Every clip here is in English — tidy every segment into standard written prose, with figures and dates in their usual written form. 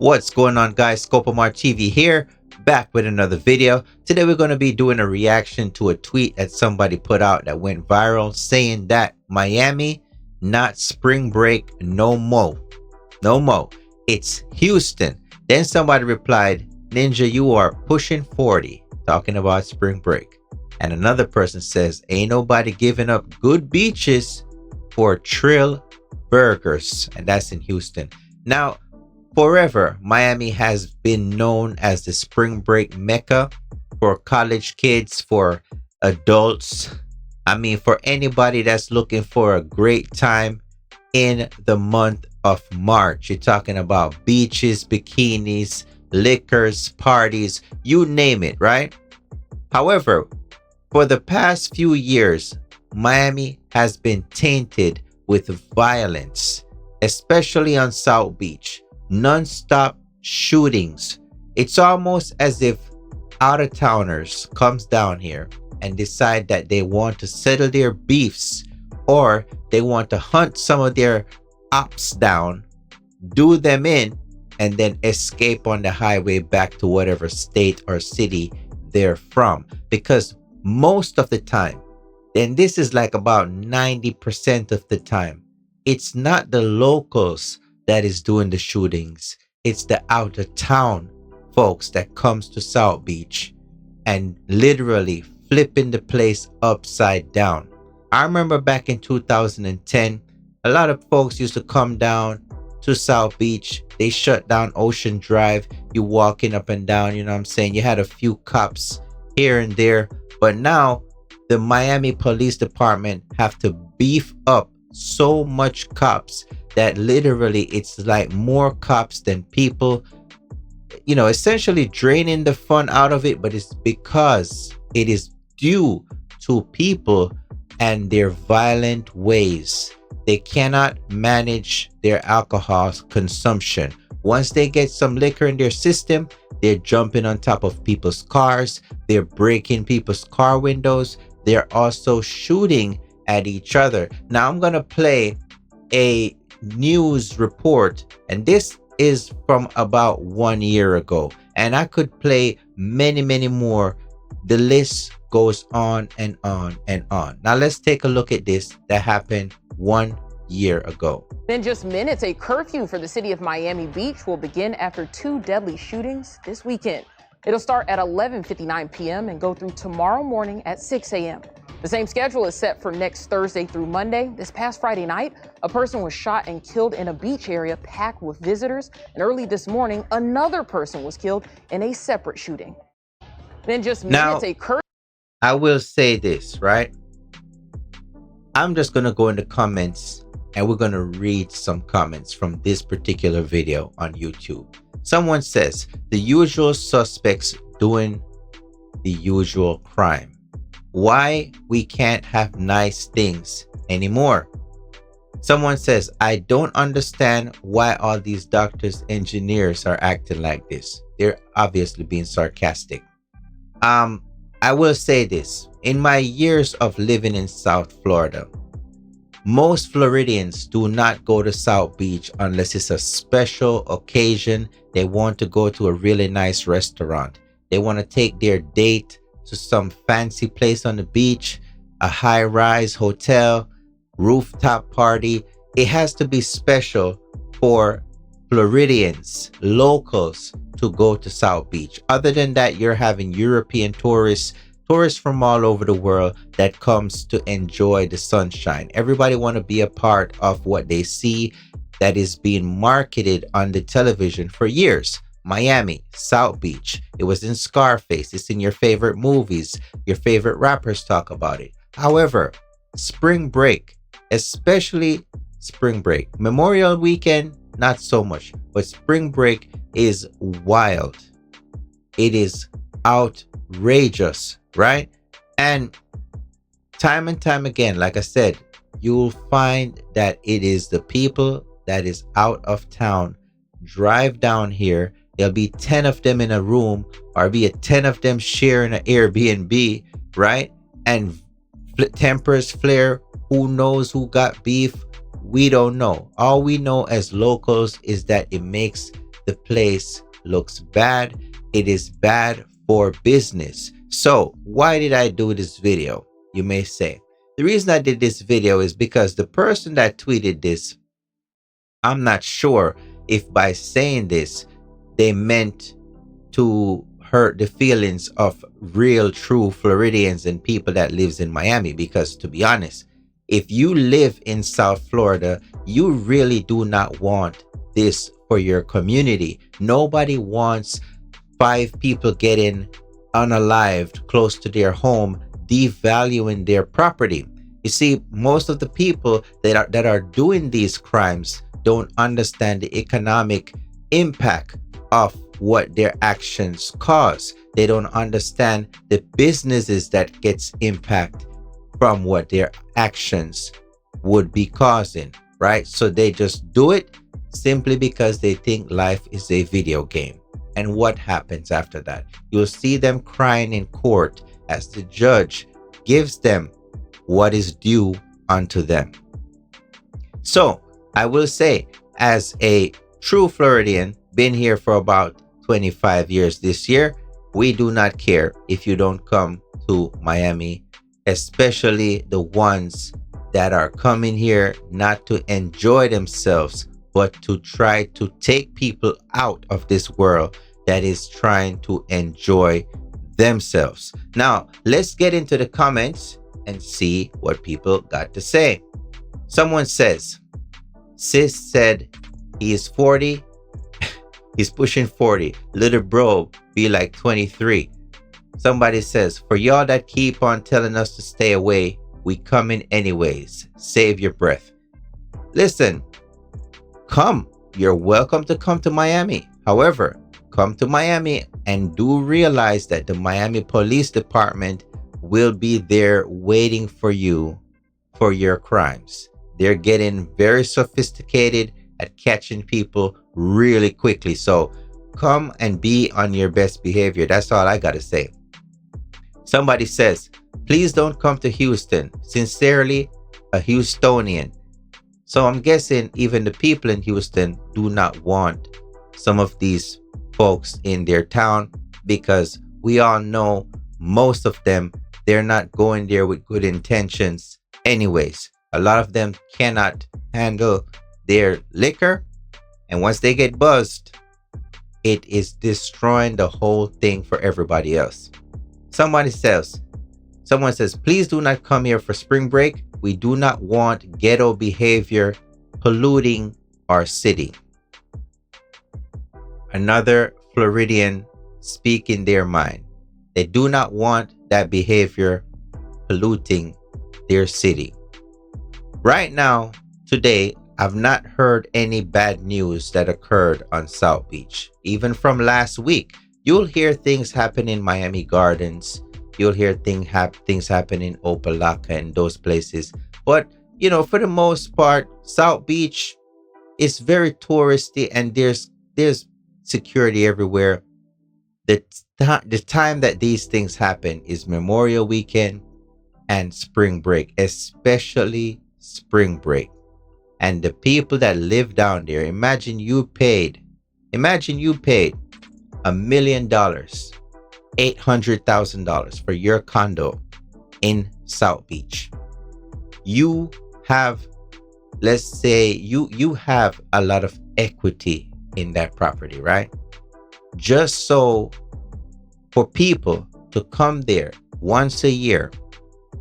What's going on, guys? Scopamar TV here, back with another video. Today we're going to be doing a reaction to a tweet that somebody put out that went viral saying that Miami, not spring break no more. No more. It's Houston. Then somebody replied, Ninja, you are pushing 40, talking about spring break. And another person says, ain't nobody giving up good beaches for Trill Burgers. And that's in Houston. Now, forever, Miami has been known as the spring break mecca for college kids, for adults. I mean, for anybody that's looking for a great time in the month of March. You're talking about beaches, bikinis, liquors, parties, you name it, right? However, for the past few years, Miami has been tainted with violence, especially on South Beach. Non-stop shootings. It's almost as if out-of-towners comes down here and decide that they want to settle their beefs, or they want to hunt some of their ops down, do them in, and then escape on the highway back to whatever state or city they're from. Because most of the time, and this is like about 90% of the time, it's not the locals that is doing the shootings. It's the out of town folks that comes to South Beach and literally flipping the place upside down. I remember back in 2010, a lot of folks used to come down to South Beach. They shut down Ocean Drive. You walking up and down, you know what I'm saying? You had a few cops here and there, but now the Miami Police Department have to beef up so much cops that literally it's like more cops than people, you know, essentially draining the fun out of it. But it's because it is due to people and their violent ways. They cannot manage their alcohol consumption. Once they get some liquor in their system, they're jumping on top of people's cars, they're breaking people's car windows, they're also shooting at each other. Now I'm gonna play a news report, and this is from about 1 year ago, and I could play many more. The list goes on and on and on. Now let's take a look at this that happened 1 year ago. In just minutes, a curfew for the city of Miami Beach will begin after 2 deadly shootings this weekend. It'll start at 11:59 p.m. and go through tomorrow morning at 6 a.m. The same schedule is set for next Thursday through Monday. This past Friday night, a person was shot and killed in a beach area packed with visitors. And early this morning, another person was killed in a separate shooting. Then just minutes, a curfew. I will say this, right? I'm just going to go in the comments and we're going to read some comments from this particular video on YouTube. Someone says, the usual suspects doing the usual crime. Why we can't have nice things anymore? Someone says, I don't understand why all these doctors, engineers are acting like this. They're obviously being sarcastic. I will say this. In my years of living in South Florida, most Floridians do not go to South Beach unless it's a special occasion. They want to go to a really nice restaurant. They want to take their date to some fancy place on the beach, a high-rise hotel, rooftop party. It has to be special for Floridians, locals, to go to South Beach. Other than that, you're having European tourists from all over the world that comes to enjoy the sunshine. Everybody want to be a part of what they see that is being marketed on the television for years. Miami, South Beach. It was in Scarface. It's in your favorite movies. Your favorite rappers talk about it. However, spring break, especially spring break, Memorial Weekend, not so much, but spring break is wild. It is outrageous, right? And time again, like I said, you'll find that it is the people that is out of town drive down here. There'll be 10 of them in a room, or be 10 of them sharing an Airbnb, right? And tempers flare. Who knows who got beef? We don't know. All we know as locals is that it makes the place looks bad. It is bad for business. So why did I do this video? You may say. The reason I did this video is because the person that tweeted this, I'm not sure if by saying this, they meant to hurt the feelings of real true Floridians and people that lives in Miami. Because to be honest, if you live in South Florida, you really do not want this for your community. Nobody wants 5 people getting unalived close to their home, devaluing their property. You see, most of the people that are doing these crimes don't understand the economic impact of what their actions cause. They don't understand the businesses that gets impact from what their actions would be causing, right? So they just do it simply because they think life is a video game. And what happens after that? You'll see them crying in court as the judge gives them what is due unto them. So I will say, as a true Floridian, been here for about 25 years this year, we do not care if you don't come to Miami, especially the ones that are coming here not to enjoy themselves, but to try to take people out of this world that is trying to enjoy themselves. Now, let's get into the comments and see what people got to say. Someone says, Sis said he is 40. He's pushing 40. Little bro be like 23. Somebody says, for y'all that keep on telling us to stay away, we coming anyways. Save your breath. Listen, come. You're welcome to come to Miami. However, come to Miami and do realize that the Miami Police Department will be there waiting for you for your crimes. They're getting very sophisticated at catching people really quickly. So come and be on your best behavior. That's all I got to say. Somebody says, please don't come to Houston. Sincerely, a Houstonian. So I'm guessing even the people in Houston do not want some of these folks in their town, because we all know most of them, they're not going there with good intentions anyways. A lot of them cannot handle their liquor, and once they get buzzed, it is destroying the whole thing for everybody else. Someone says, please do not come here for spring break. We do not want ghetto behavior polluting our city. Another Floridian speaking their mind. They do not want that behavior polluting their city. Right now, today, I've not heard any bad news that occurred on South Beach. Even from last week, you'll hear things happen in Miami Gardens. You'll hear things happen in Opa-locka and those places. But, you know, for the most part, South Beach is very touristy and there's security everywhere. The time that these things happen is Memorial Weekend and spring break, especially spring break. And the people that live down there, imagine you paid $1 million, $800,000 for your condo in South Beach. You have, let's say you have a lot of equity in that property, right? Just so for people to come there once a year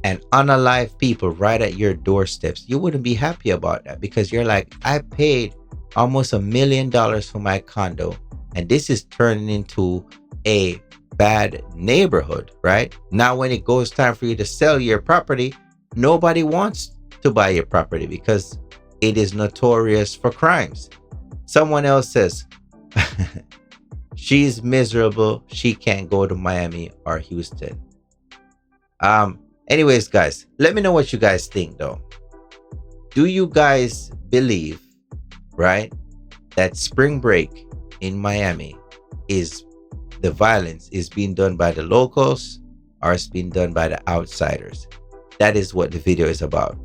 and unalive people right at your doorsteps, you wouldn't be happy about that, because you're like, I paid almost $1 million for my condo and this is turning into a bad neighborhood, right? Now when it goes time for you to sell your property, nobody wants to buy your property because it is notorious for crimes. Someone else says, she's miserable. She can't go to Miami or Houston. Anyways, guys, let me know what you guys think though. Do you guys believe, right, that spring break in Miami is the violence is being done by the locals or it's being done by the outsiders? That is what the video is about.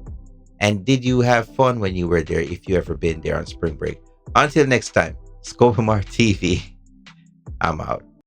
And did you have fun when you were there, if you ever been there on spring break? Until next time, Scopamart TV. I'm out.